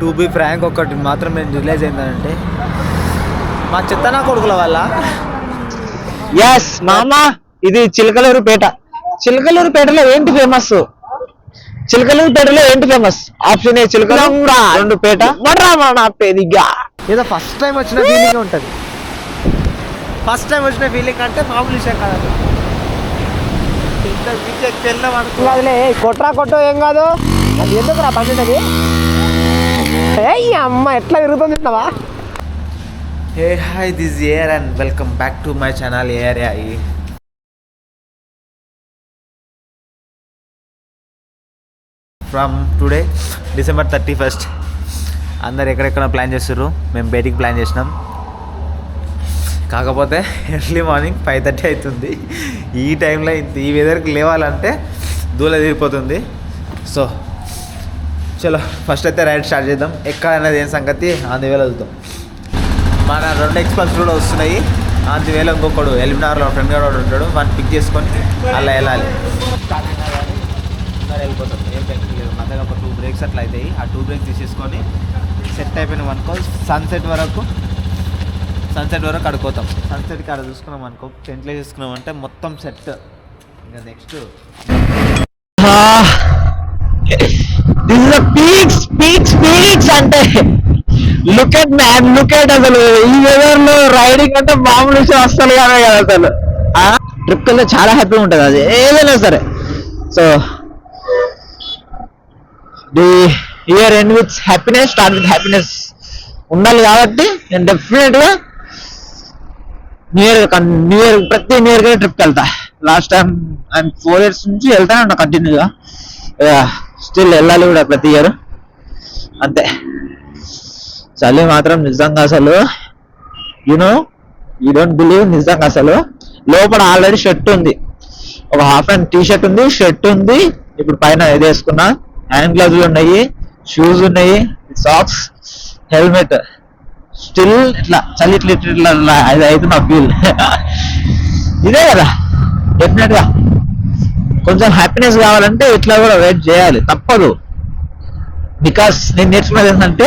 To be frank ఒకటి మాత్రం నేను రిలైజ్ అయిందంటే మా చిత్తనా కొడుకుల వల్ల. ఎస్ మామ, ఇది చిలకలూరుపేట. చిలకలూరుపేటలో ఏంటి ఫేమస్? చిలకలూరుపేటలో ఏంటి ఫేమస్? ఆప్షన్ ఏ చిలకలు, రెండు పేట. ఏదో ఫస్ట్ టైం వచ్చిన ఫీలింగ్ ఉంటుంది. ఫస్ట్ టైం వచ్చిన ఫీలింగ్ అంటే మామూలు విషయం కాదు. అదిలే కొట్రా కొట్టు ఏం కాదు. అది ఎందుకు రా పండుగది? అమ్మ ఎట్లా తిరుగుతుంది. Hey hi, this year and welcome back to my channel ARI. From today December 31st అందరు ఎక్కడెక్కడ ప్లాన్ చేస్తారు. మేము బయటికి ప్లాన్ చేసినాం. కాకపోతే ఎర్లీ మార్నింగ్ 5:30 అవుతుంది. ఈ టైంలో ఈ వెదర్కి లేవాలంటే దూల తీరిపోతుంది. సో చలో ఫస్ట్ అయితే రైడ్ స్టార్ట్ చేద్దాం. ఎక్కడనేది ఏం సంగతి అందువేళ వెళ్తాం. మన 2 ఎక్స్పల్స్ కూడా వస్తున్నాయి. అందువేళ ఇంకొకడు ఎలిమినార్లో ఫ్రెండ్ కూడా ఉంటాడు. వాడిని పిక్ చేసుకొని అలా వెళ్ళాలి. వెళ్ళిపోతాం. ఏం టెన్షన్ లేదు. మధ్యలో ఒక 2 బ్రేక్స్ అట్లా అవుతాయి. ఆ 2 బ్రేక్స్ తీసేసుకొని సెట్ అయిపోయినాం అనుకో, సన్సెట్ వరకు అడుకోతాం. సన్సెట్కి అక్కడ చూసుకున్నాం అనుకో, టెంట్లో చూసుకున్నాం అంటే మొత్తం సెట్. ఇంకా నెక్స్ట్ పీక్స్ అంటే look at man, look at. అసలు ఈ వెదర్ లో రైడింగ్ అంటే మామూలు విషయం అస్సలు కాదు కదా. అసలు ట్రిప్ వెళ్తే చాలా హ్యాపీగా ఉంటుంది. అది ఏదైనా సరే. So the year end with happiness, start with happiness ఉండాలి. కాబట్టి నేను డెఫినెట్ గా న్యూ ఇయర్ ప్రతి న్యూ ఇయర్ గా ట్రిప్కి వెళ్తా. లాస్ట్ టైం అండ్ 4 years నుంచి వెళ్తాను కంటిన్యూగా. స్టిల్ వెళ్ళాలి కూడా ప్రతి ఇయర్. అంతే. చలి మాత్రం నిజంగా అసలు యు డోంట్ బిలీవ్, నిజంగా అసలు లోపల ఆల్రెడీ షర్ట్ ఉంది, ఒక హాఫ్ అండ్ టీ షర్ట్ ఉంది, షర్ట్ ఉంది. ఇప్పుడు పైన ఇది వేసుకున్నా, హ్యాండ్ గ్లౌజులు ఉన్నాయి, షూస్ ఉన్నాయి, సాక్స్, హెల్మెట్. స్టిల్ ఇట్లా చలి ఇట్లా అది అయితే నా ఫీల్. ఇదే కదా డెఫినెట్ గా. కొంచెం హ్యాపీనెస్ కావాలంటే ఇట్లా కూడా వెయిట్ చేయాలి, తప్పదు. బికాస్ నేను నేర్చుకున్నది ఏంటంటే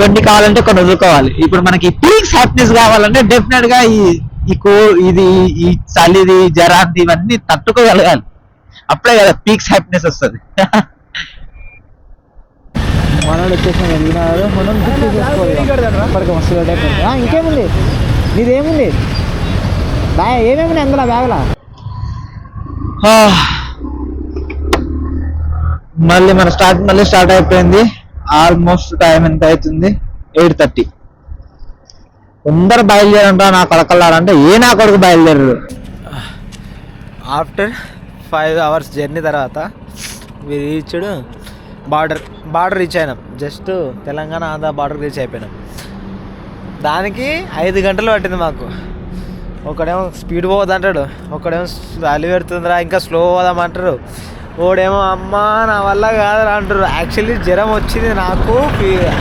కొన్ని కావాలంటే కొన్ని వదులుకోవాలి. ఇప్పుడు మనకి పీక్స్ హ్యాపీనెస్ కావాలంటే డెఫినెట్ గా ఈ చలిది, జరాంతి ఇవన్నీ తట్టుకోగలగాలి. అప్పుడే కదా పీక్స్ హ్యాపీనెస్ వస్తుంది. మనోడు వచ్చేసిన వెళ్ళినారు. మనం ఇప్పటికి మస్తు ఇంకేముంది నీదేముంది బ్యాగ్? ఏమేమి అందులో బ్యాగ్లా? మళ్ళీ స్టార్ట్ అయిపోయింది. ఆల్మోస్ట్ టైం ఎంత అవుతుంది? 8:30. అందరు బయలుదేరంటా నా కలకల్లారంటే నా కొడుకు బయలుదేరరు. ఆఫ్టర్ 5 hours జర్నీ తర్వాత రీచ్డ్ బార్డర్ రీచ్ అయినాం. Just Telangana Andhra border reach అయిపోయినాం. దానికి 5 గంటలు పట్టింది మాకు. ఒకడేమో స్పీడ్ పోవద్దంటాడు, ఒకడేమో అలి పెడుతుందిరా ఇంకా స్లో పోదామంటారు, ఓడేమో అమ్మా నా వల్ల కాదురా అంటారు. యాక్చువల్లీ జ్వరం వచ్చింది నాకు,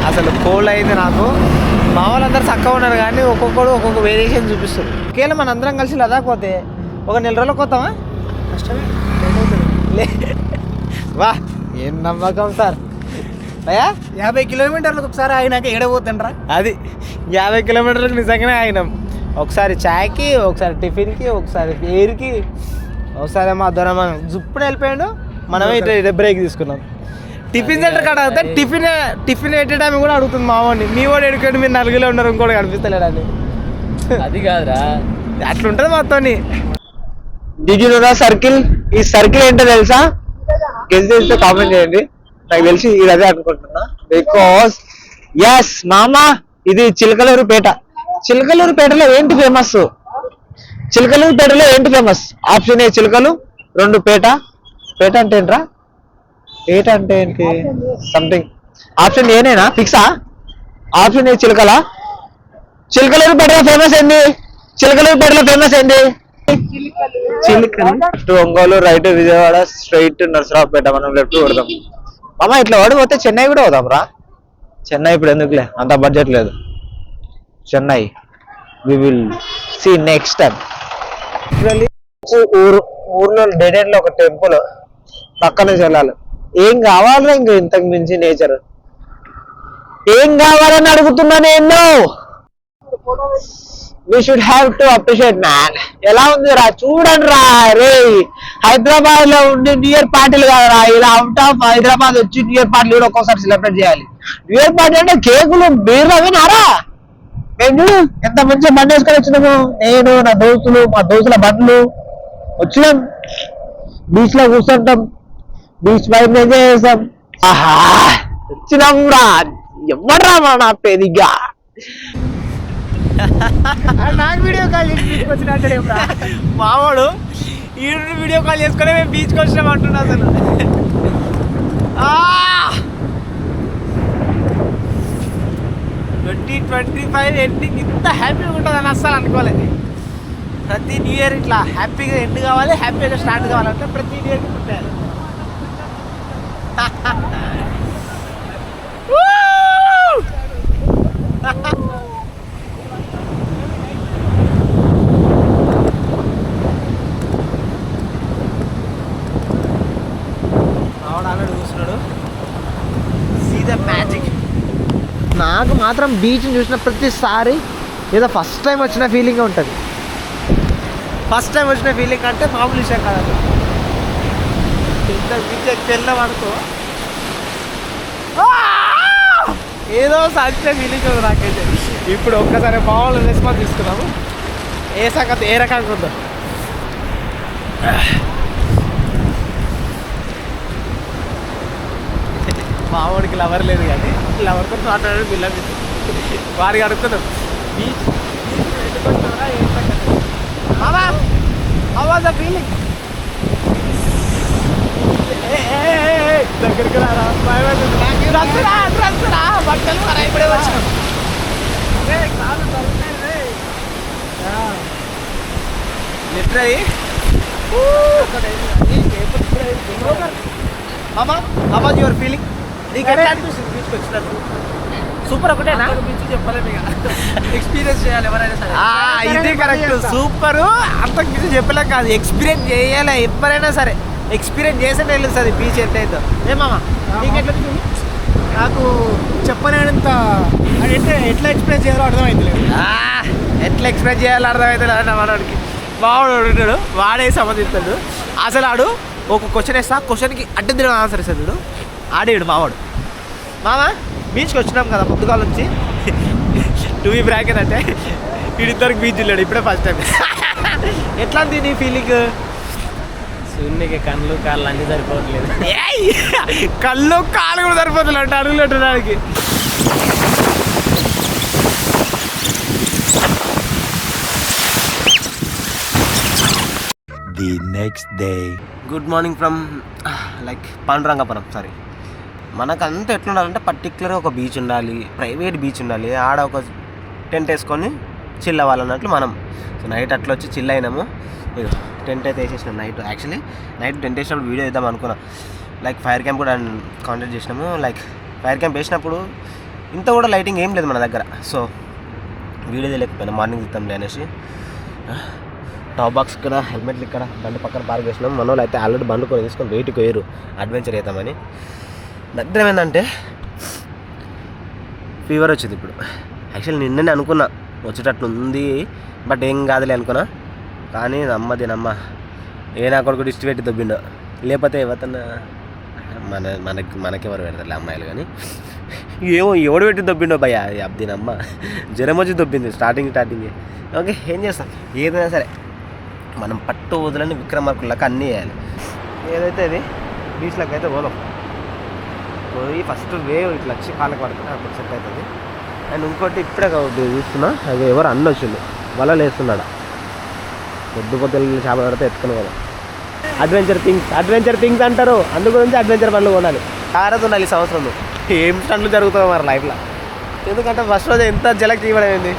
అసలు కోల్డ్ అయింది నాకు. మా వాళ్ళందరూ చక్కగా ఉన్నారు కానీ ఒక్కొక్కడు ఒక్కొక్క వేరియేషన్ చూపిస్తారు. కేవలం మన అందరం కలిసి లదాఖ్ పోతే ఒక 4 రోజులకు పోతామా? కష్టమే. వా ఏం నమ్మకం సార్. అయ్యా 50 kilometers ఒకసారి అయినాక ఎడబోతుండ్రా. అది 50 kilometers నిజంగానే అయినాం. ఒకసారి చాయ్కి, ఒకసారి టిఫిన్కి, ఒకసారి ఎయిర్కి, ఒకసారి మా దూరం జుప్పుడు వెళ్ళిపోయాడు. మనమే ఇట్లా బ్రేక్ తీసుకున్నాం. టిఫిన్ సెంటర్ కాడ అవుతా టిఫిన్ పెట్టే టైం కూడా అడుగుతుంది మా వాడిని, మీ వాడు ఎడుకోండి మీరు 4 ఉన్నారు ఇంకోటి కనిపిస్తలేడు అని. అది కాదురా, అట్లుంటుంది మొత్తం. డిజిటల్ సర్కిల్, ఈ సర్కిల్ ఏంటో తెలుసా? గెస్ చేస్తే కామెంట్ చేయండి. నాకు తెలిసి ఇది అదే అనుకుంటున్నా. బికాస్ ఎస్ మామ, ఇది చిలకలూరుపేట. చిలకలూరుపేటలో ఏంటి ఫేమస్? చిలకలూరుపేటలో ఏంటి ఫేమస్? ఆప్షన్ ఏ చిలకలు, 2 పేట. పేట అంటే ఏంట్రా? పేట అంటే ఏంటి? సంథింగ్. ఆప్షన్ ఏనేనా ఫిక్సా? ఆప్షన్ ఏ చిలకలా? చిలకలూరుపేటలో ఫేమస్ ఏంటి? చిలకలూరుపేటలో ఫేమస్ ఏంటి? Left Ongole, right Vijayawada, straight Narasaraopet. మనం లెఫ్ట్ కొడదాం. మామ ఇట్లా ఓడిపోతే చెన్నై కూడా పోదాం రా. చెన్నై ఇప్పుడు ఎందుకులే, అంత బడ్జెట్ లేదు. Chennai we will see next time. ఊర్లో డెడ్ ఎండ్ లో ఒక టెంపుల్ పక్కనే వెళ్ళాలి. ఏం కావాలిరా ఇంకా ఇంతకు మించి నేచర్. ఏం కావాలని అడుగుతున్నా నేను. we should have to appreciate man. ఎలా ఉంది రా చూడండి రా. రే హైదరాబాద్ లో ఉండి న్యూ ఇయర్ పార్టీలు కాదురా, ఇలా అవుట్ ఆఫ్ హైదరాబాద్ వచ్చి న్యూ ఇయర్ పార్టీలు కూడా ఒక్కోసారి సెలబ్రేట్ చేయాలి. న్యూ ఇయర్ పార్టీ అంటే కేకులు బీర్లు అవి నారా. మేము చూడు ఎంత మంచిగా బండి వేసుకొని వచ్చినాము. నేను నా దోస్తులు, మా దోస్తుల బండ్లు వచ్చినాం. బీచ్ లో కూర్చుంటాం, బీచ్ వైపు ఎంజాయ్ చేస్తాం. ఆహా వచ్చినాం రా. ఎవడ్రా నా పెరిగా నాకు వీడియో కాల్ చేసి మావాడు ఈ వీడియో కాల్ చేసుకుని మేము బీచ్కి వచ్చినాం అంటున్నా అసలు. 2025 ఎండింగ్ ఇంత హ్యాపీగా ఉంటుందని అస్సలు అనుకోలేదు. ప్రతి న్యూ ఇయర్ ఇట్లా హ్యాపీగా ఎండ్ కావాలి, హ్యాపీగా స్టార్ట్ కావాలంటే ప్రతి న్యూ ఇయర్కి పుట్టాలి. చూస్తున్నాడు సీ ద మ్యాజిక్. నాకు మాత్రం బీచ్ని చూసిన ప్రతిసారి ఏదో ఫస్ట్ టైం వచ్చిన ఫీలింగ్ ఉంటుంది. ఫస్ట్ టైం వచ్చిన ఫీలింగ్ అంటే మామూలు విషయం కాదు. ఇంత బీచ్ వెళ్ళాం అనుకో ఏదో సాధించే ఫీలింగ్ ఉంది నాకైతే. ఇప్పుడు ఒక్కసారి మామూలు రెస్పాన్స్ తీసుకున్నాము. ఏ సంగతి ఏ రకంగా ఉందో. మావాడికి లవర్ లేదు కానీ లవర్తో మాట్లాడాడు పిల్ల వారికి అడుగుతున్నాం బీచ్ ఫీలింగ్. దగ్గరికి రారా బట్టలు ఇప్పుడే వచ్చినాం. లిటరలీ మామా యువర్ ఫీలింగ్ నీకు ఎట్లా అనిపిస్తుంది బీచ్కి వచ్చినప్పుడు? సూపర్ ఒకటేనా? బీచ్ చెప్పలేము ఇక ఎక్స్పీరియన్స్ చేయాలి ఎవరైనా సరే. ఇది కరెక్ట్. సూపర్ అంతకు బీచ్ చెప్పలేం కాదు, ఎక్స్పీరియన్స్ చేయాలి ఎవరైనా సరే. ఎక్స్పీరియన్స్ చేస్తే తెలుస్తుంది బీచ్ ఎంత అయిందో. ఏమామా నీకు ఎట్లా? నాకు చెప్పలేనంత అంటే ఎట్లా ఎక్స్ప్రెస్ చేయాలో అర్థమైంది లేదు. ఎట్లా ఎక్స్ప్రెస్ చేయాలో అర్థమైతే లేదు అన్న మనవాడికి. మావాడు ఉంటాడు, వాడే సంబంధిస్తాడు. అసలు ఆడు ఒక క్వశ్చన్ వేస్తా, క్వశ్చన్కి అడ్డు ఆన్సర్ ఇస్తాడు. ఆడేడు మావాడు. మామా బీచ్కి వచ్చినాం కదా పొద్దుగాల నుంచి. టు బీ బ్రాక్ అంటే వీడిద్దరికి బీచ్ వెళ్ళాడు ఇప్పుడే ఫస్ట్ టైం. ఎట్లా ఉంది నీ ఫీలింగ్? సూర్యునికి కళ్ళు కాళ్ళు అన్నీ సరిపోవట్లేదు. కళ్ళు కాళ్ళు కూడా సరిపోతుంది అంటే అడుగులు పెట్టడానికి. The next day. Good morning from like Pandurangapuram. Sorry, మనకంతా ఎట్లుండాలంటే పర్టికులర్గా ఒక బీచ్ ఉండాలి, ప్రైవేట్ బీచ్ ఉండాలి. ఆడ ఒక టెంట్ వేసుకొని చిల్ అవ్వాలన్నట్లు మనం. సో నైట్ అట్లా వచ్చి చిల్ అయినాము. ఇక టెంట్ అయితే వేసేసినాం నైట్. యాక్చువల్లీ నైట్ టెంట్ వేసినప్పుడు వీడియో వేద్దాం అనుకున్నాం. లైక్ ఫైర్ క్యాంప్ కూడా కాంటాక్ట్ చేసినాము. లైక్ ఫైర్ క్యాంప్ వేసినప్పుడు ఇంత కూడా లైటింగ్ ఏం లేదు మన దగ్గర. సో వీడియో తెలియకపోయినా మార్నింగ్ తీద్దాంలే అనేసి టాప్ బాక్స్ ఇక్కడ, హెల్మెట్లు ఇక్కడ, బండి పక్కన పార్క్ చేసినాం. మన వాళ్ళు అయితే ఆల్రెడీ బండి కొని తీసుకొని వెయిట్కి పోయారు అడ్వెంచర్ అవుతామని. దగ్గర ఏమైందంటే ఫీవర్ వచ్చింది ఇప్పుడు. యాక్చువల్లీ నిన్ననే అనుకున్నా వచ్చేటట్లు ఉంది, బట్ ఏం కాదులే అనుకున్నా. కానీ నమ్మ ఏ నా కొడుకు డిస్ట్ పెట్టి దొబ్బిండో. లేకపోతే ఎవతన్నా మనకెవరు పెడతారులే అమ్మాయిలు. కానీ ఏమో ఎవడు పెట్టి దొబ్బిండో భయ్యా అబ్దినమ్మ. జ్వరం వచ్చి దొబ్బింది స్టార్టింగ్. ఓకే ఏం చేస్తాం, ఏదైనా సరే మనం పట్టు వదులని విక్రమార్కులకు అన్నీ చేయాలి. ఏదైతే అది బీచ్లోకి అయితే పోయి ఫస్ట్ వేవ్ ఇట్లా వచ్చి కాళ్ళకి పడుతుంది, అప్పుడు సెట్ అవుతుంది. అండ్ ఇంకోటి ఇప్పుడే చూస్తున్నా, అది ఎవరు అన్న వచ్చిండు వలలు వేస్తున్నాడు. పొద్దులు చేప పడితే ఎత్తుకుని కదా. అడ్వెంచర్ థింగ్స్ అంటారు, అందు గురించి అడ్వెంచర్ పనులు కొనాలి. జాగ్రత్త ఉండాలి ఈ సంవత్సరం. ఏం స్టంట్లు జరుగుతుందో మరి లైఫ్లో. ఎందుకంటే ఫస్ట్ రోజు ఎంత జలక్ తీయబడమైంది.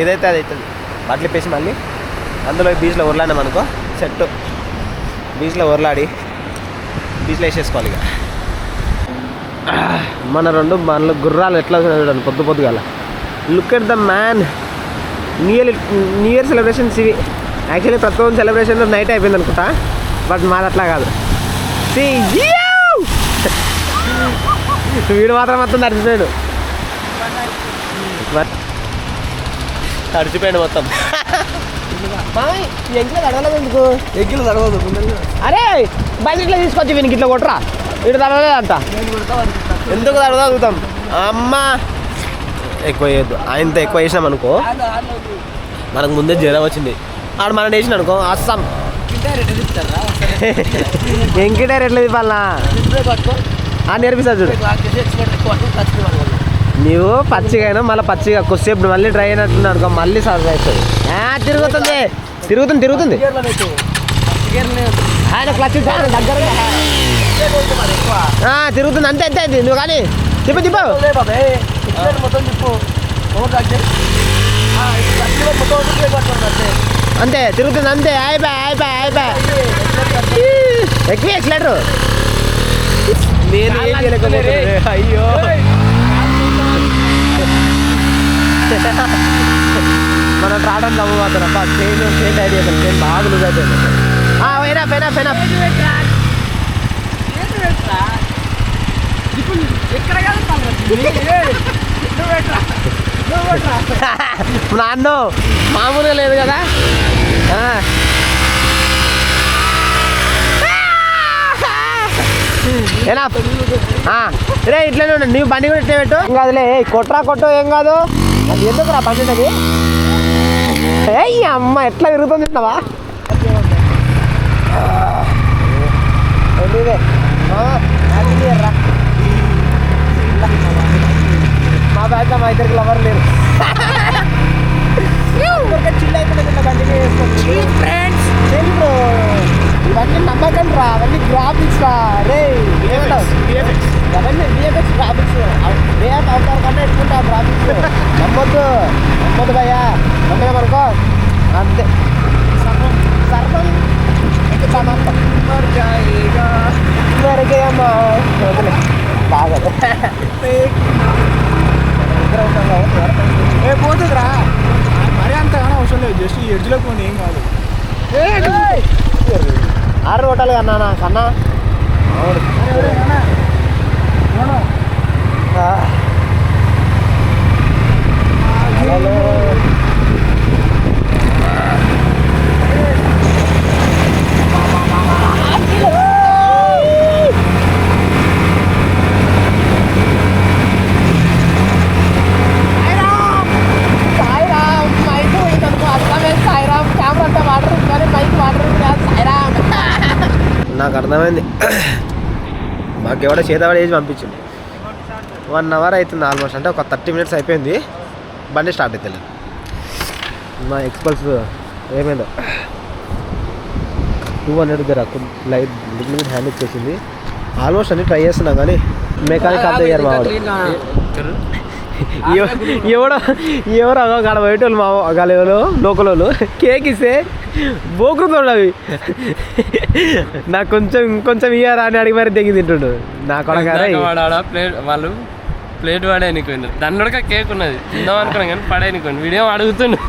ఏదైతే అది అవుతుంది. బట్టలు ఇప్పేసి మళ్ళీ అందులో బీచ్లో ఉరలాడినాం అనుకో సెట్. బీచ్లో ఉరలాడి బీచ్లో వేసేసుకోవాలి. ఇక మన రెండు మనలో గుర్రాలు ఎట్లా చూడండి పొద్దుగాల. Look at the man. New year celebrations ఇవి. యాక్చువల్లీ ప్రతి సెలబ్రేషన్ నైట్ అయిపోయింది అనుకుంటా, బట్ మాది అట్లా కాదు. వీడు మాత్రం మొత్తం తడిచిపోయాడు. తడిచిపోయాడు మొత్తం. ఎంకిలో తడవలేదు ఎందుకు? ఎగ్గిలు తడవదు. అరే బయట ఇట్లా తీసుకొచ్చి వీనికి ఇట్లా కొట్టరా, వీడు తడవలేదంట. ఎందుకు తడవగలుగుతాం అమ్మా? ఎక్కువ వేయద్దు. ఆయనతో ఎక్కువ వేసినాం అనుకో మనకు ముందే జ్వరం వచ్చింది. ఆడు మనం వేసిన అనుకో అస్సాం. ఎంకిటారు ఎట్లా తిప్పాలనా నేర్పిస్తా చూడు. నువ్వు పచ్చిగా అయినా మళ్ళీ పచ్చిగా కొద్దిసేపు మళ్ళీ డ్రై అయినట్టు అనుకో మళ్ళీ సర్వ్ అవుతుంది. తిరుగుతుంది తిరుగుతుంది తిరుగుతుంది. ఆయన క్లచ్ దగ్గర తిరుగుతుంది. అంతే అంతే నువ్వు కానీ తిప్పు తిప్పు అంతే తిరుగుతుంది అంతే. అయిపోయి అయిపోయి అయిపోయి ఎక్కువ ఎక్సలేటరు. అయ్యో మనం రావడం నవ్వుతారు అబ్బా. చైన్ ఐడియా చైన్ బాగా లూజ్ అయిపోయింది. పోయినా పోయినా పోయినా నాన్న మామూలుగా లేదు కదా. రే ఇట్లనే ఉండండి. నువ్వు బండి కూడా ఇట్లా పెట్టు. ఏం కాదులే కొట్రా కొట్టు ఏం కాదు. అది ఎందుకు రా బండి అది. ఏయ్ అమ్మ ఎట్లా తిరుగుతుంది తిన్నావా? మా బ్యాగ్ మా ఇద్దరికి లవర్ లేరు. చిల్ అయిపోయింది బండి ఇవన్నీ నమ్మకం రా. అవన్నీ గ్రాఫిక్స్ రా. రే ఏమంటావు? అవన్నీ విఎఫ్ఎక్స్ గ్రాఫిక్స్. రే అవతారు కన్నా ఎట్టుకుంటా గ్రాఫిక్స్. నమ్మొద్దు నమ్మొద్దు భయ్యా. నమ్మేమనుకో అంతే. సర్వం మరికేయమ్మా బాగా పోతుందిరా. మరి అంతగానో అవసరం లేదు. జస్ట్ ఈ ఎడ్జ్లో పోనీ ఏం కాదు. 6 హోటల్ కన్నా కన్నా నాకు అర్థమైంది. మాకెవడో చేతవాడు వేసి పంపించింది. 1 అవర్ అవుతుంది ఆల్మోస్ట్. అంటే ఒక 30 మినిట్స్ అయిపోయింది. బండి స్టార్ట్ అవుతుంది. మా ఎక్స్పల్స్ ఏమైందో 200 దగ్గర లైట్ లిమిట్ హ్యాండ్ ఇచ్చేసింది. ఆల్మోస్ట్ అన్ని ట్రై చేస్తున్నాం కానీ మెకానిక్ ఆఫ్ ద ఇయర్ మావాడు. ఎవడో ఎవరో కాడ బయటోళ్ళు మా గాలేవాళ్ళు లోకల్ వాళ్ళు కేక్ ఇస్తే బోకుతుండు. అవి నాకు కొంచెం ఇయ్యారా అని అడిగి మరి దిగి తింటుండు. నా కొడగారే వాళ్ళు ప్లేట్ పడేయనుకోండి. దాని కూడా కేక్ ఉన్నది తిందాం అనుకున్నాం కానీ పడేయనుకోండి. వీడియో అడుగుతుండు.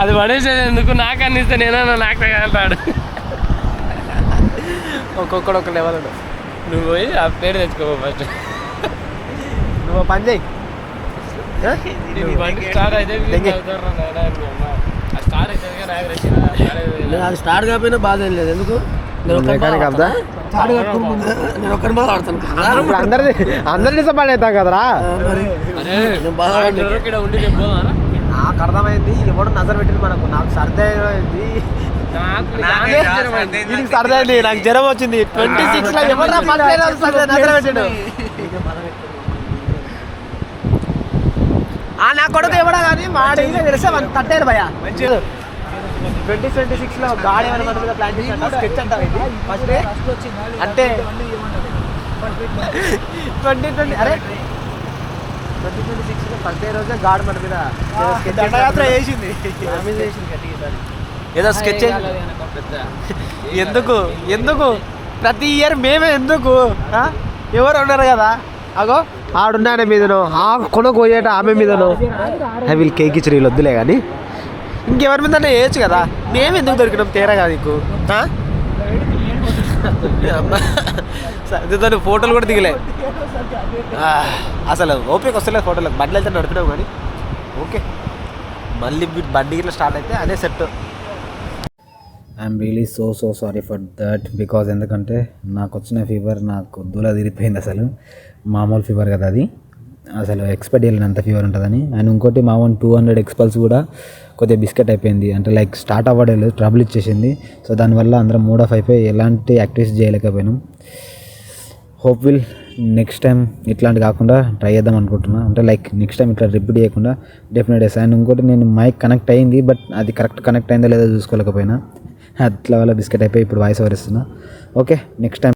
అది పడేసేది ఎందుకు నాకు అందిస్తే నేనన్నా నాకు తగలంటాడు. ఒక్కొక్కడు ఒక లెవెల్. నువ్వు పోయి ఆ ప్లేట్ తెచ్చుకో ఫస్ట్. నువ్వు పని చేయి. అది స్టార్ట్ కాకపోయినా బాధ ఏం లేదు. ఎందుకు మెకానిక్ ఆఫ్ ద నేను ఒక్కరి బాధ ఆడతాను. ఇప్పుడు అందరు డిసప్పాయింట్ అవుతాం కదరా. ఉండి చెప్పారా నాకు అర్థమైంది. ఎవడు నజర్ పెట్టింది మనకు. నాకు సర్ది అయింది. దీనికి సర్ది అయింది. నాకు జ్వరం వచ్చింది. 26 లో ఎవరు నజర్ పెట్టాడు. నా కొడుకు ఎవడా కానీ మాడి తెలిసే మనకు కట్టారు భయ. 2026 లో గాడి ఏమైనా మన మీద ప్లాన్ చేసినట్టు స్కెచ్ అంటారు. ఇది ఫస్ట్ అంటే 2020 అరే 2026 లో ఫస్ట్ డే రోజే గాడి మన మీద దండయాత్ర వేసింది. ఏదో స్కెచ్ ఎందుకు ప్రతి ఇయర్ మేమే ఎందుకు? ఎవరు ఉన్నారు కదా. అగో ఆడున్నాడే మీదనో కొనుక్కోయేట ఆమె మీదనో వీళ్ళు కేక్ ఇచ్చి వీళ్ళు వద్దులే కానీ ఇంకెవరి మీద వేయచ్చు కదా. మేము ఎందుకు దొరికినాం తేరా కదా నీకు. సంధ్యతో ఫోటోలు కూడా దిగలే. అసలు ఓపిక వస్తలేదు ఫోటోలకు. బండ్లు అయితే నడుపుతావు కానీ ఓకే. మళ్ళీ బండి ఇట్లా స్టార్ట్ అయితే అదే set. I'm really so sorry for that. Because ఎందుకంటే నాకు వచ్చిన ఫీవర్ నాకు దూల తిరిగిపోయింది. అసలు మామూలు ఫీవర్ కదా అది. అసలు ఎక్స్పెక్ట్ చేయలేను అంత ఫీవర్ ఉంటుందని. అండ్ ఇంకోటి మా 200 ఎక్స్పల్స్ కూడా కొద్దిగా బిస్కెట్ అయిపోయింది. అంటే లైక్ స్టార్ట్ అవ్వలేదు, ట్రబుల్ ఇచ్చేసింది. సో దానివల్ల అందరం మూడ్ ఆఫ్ అయిపోయి ఎలాంటి యాక్టివిటీస్ చేయలేకపోయినాం. హోప్ విల్ నెక్స్ట్ టైం ఇట్లాంటి కాకుండా ట్రై చేద్దాం అనుకుంటున్నా. అంటే లైక్ నెక్స్ట్ టైం ఇట్లా రిపీట్ చేయకుండా డెఫినెట్. అండ్ ఇంకోటి నేను మైక్ కనెక్ట్ అయింది, బట్ అది కరెక్ట్ కనెక్ట్ అయిందో లేదో చూసుకోలేకపోయినా. అట్లా వల్ల బిస్కెట్ అయిపోయి ఇప్పుడు వాయిస్ ఓవర్ ఇస్తున్నా. Okay next time